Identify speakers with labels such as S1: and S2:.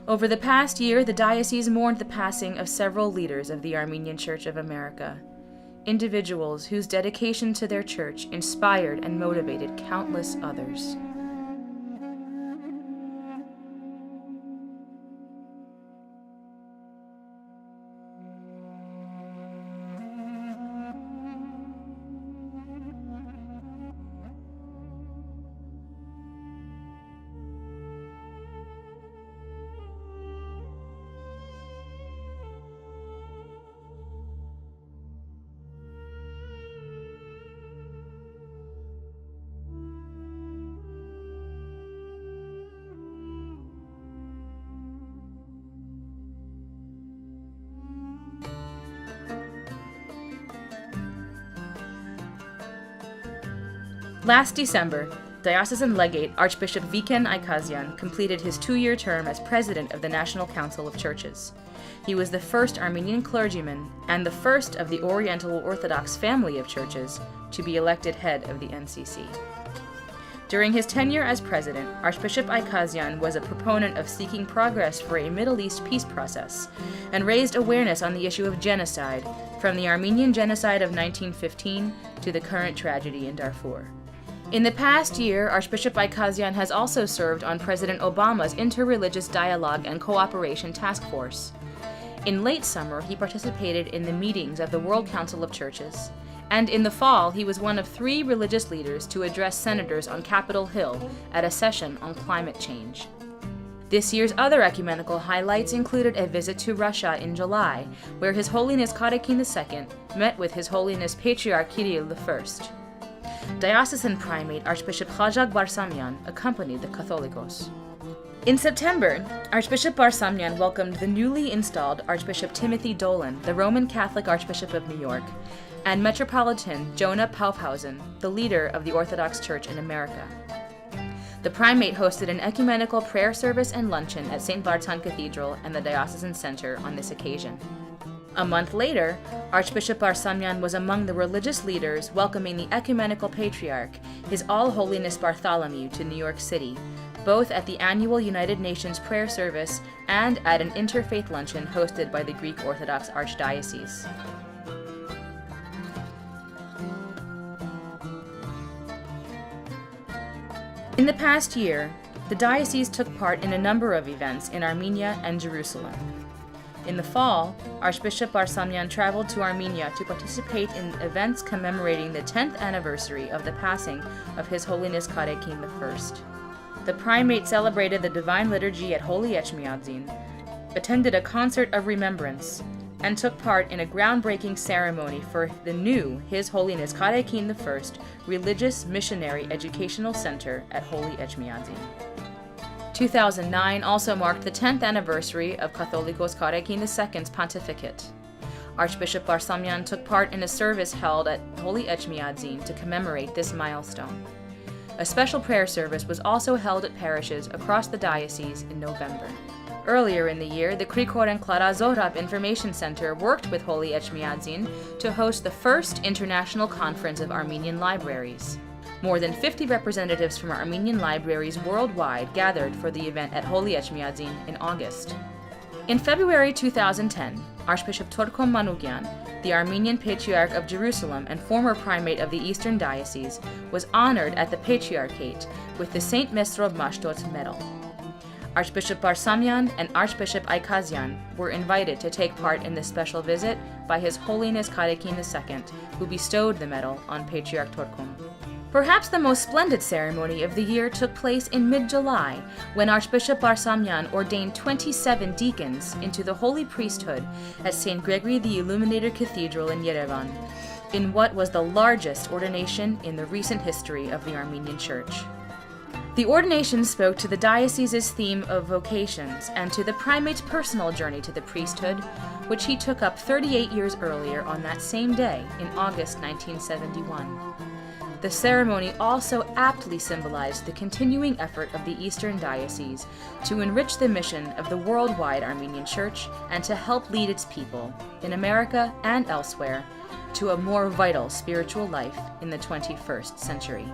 S1: Over the past year, the diocese mourned the passing of several leaders of the Armenian Church of America, individuals whose dedication to their church inspired and motivated countless others. Last December, Diocesan Legate Archbishop Viken Aikazian completed his 2-year term as president of the National Council of Churches. He was the first Armenian clergyman and the first of the Oriental Orthodox family of churches to be elected head of the NCC. During his tenure as president, Archbishop Aikazian was a proponent of seeking progress for a Middle East peace process and raised awareness on the issue of genocide, from the Armenian genocide of 1915 to the current tragedy in Darfur. In the past year, Archbishop Aikazian has also served on President Obama's Interreligious Dialogue and Cooperation Task Force. In late summer, he participated in the meetings of the World Council of Churches, and in the fall, he was one of 3 religious leaders to address senators on Capitol Hill at a session on climate change. This year's other ecumenical highlights included a visit to Russia in July, where His Holiness Karakin II met with His Holiness Patriarch Kirill I. Diocesan Primate Archbishop Khajag Barsamyan accompanied the Catholicos. In September, Archbishop Barsamyan welcomed the newly installed Archbishop Timothy Dolan, the Roman Catholic Archbishop of New York, and Metropolitan Jonah Paufhausen, the leader of the Orthodox Church in America. The primate hosted an ecumenical prayer service and luncheon at St. Bartan Cathedral and the Diocesan Center on this occasion. A month later, Archbishop Barsamyan was among the religious leaders welcoming the Ecumenical Patriarch, His All Holiness Bartholomew, to New York City, both at the annual United Nations prayer service and at an interfaith luncheon hosted by the Greek Orthodox Archdiocese. In the past year, the diocese took part in a number of events in Armenia and Jerusalem. In the fall, Archbishop Barsamyan traveled to Armenia to participate in events commemorating the 10th anniversary of the passing of His Holiness Karakin I. The primate celebrated the Divine Liturgy at Holy Echmiadzin, attended a concert of remembrance, and took part in a groundbreaking ceremony for the new His Holiness Karakin I Religious Missionary Educational Center at Holy Echmiadzin. 2009 also marked the 10th anniversary of Catholicos Karakin II's pontificate. Archbishop Barsamyan took part in a service held at Holy Echmiadzin to commemorate this milestone. A special prayer service was also held at parishes across the diocese in November. Earlier in the year, the Krikor and Clara Zohrab Information Center worked with Holy Echmiadzin to host the first International Conference of Armenian Libraries. More than 50 representatives from Armenian libraries worldwide gathered for the event at Holy Echmiadzin in August. In February 2010, Archbishop Torkom Manukyan, the Armenian Patriarch of Jerusalem and former primate of the Eastern Diocese, was honored at the Patriarchate with the St. Mesrov Mashtot Medal. Archbishop Barsamyan and Archbishop Aikazian were invited to take part in this special visit by His Holiness Karakin II, who bestowed the medal on Patriarch Torkom. Perhaps the most splendid ceremony of the year took place in mid-July, when Archbishop Barsamyan ordained 27 deacons into the holy priesthood at St. Gregory the Illuminator Cathedral in Yerevan, in what was the largest ordination in the recent history of the Armenian Church. The ordination spoke to the diocese's theme of vocations and to the primate's personal journey to the priesthood, which he took up 38 years earlier on that same day in August 1971. The ceremony also aptly symbolized the continuing effort of the Eastern Diocese to enrich the mission of the worldwide Armenian Church and to help lead its people, in America and elsewhere, to a more vital spiritual life in the 21st century.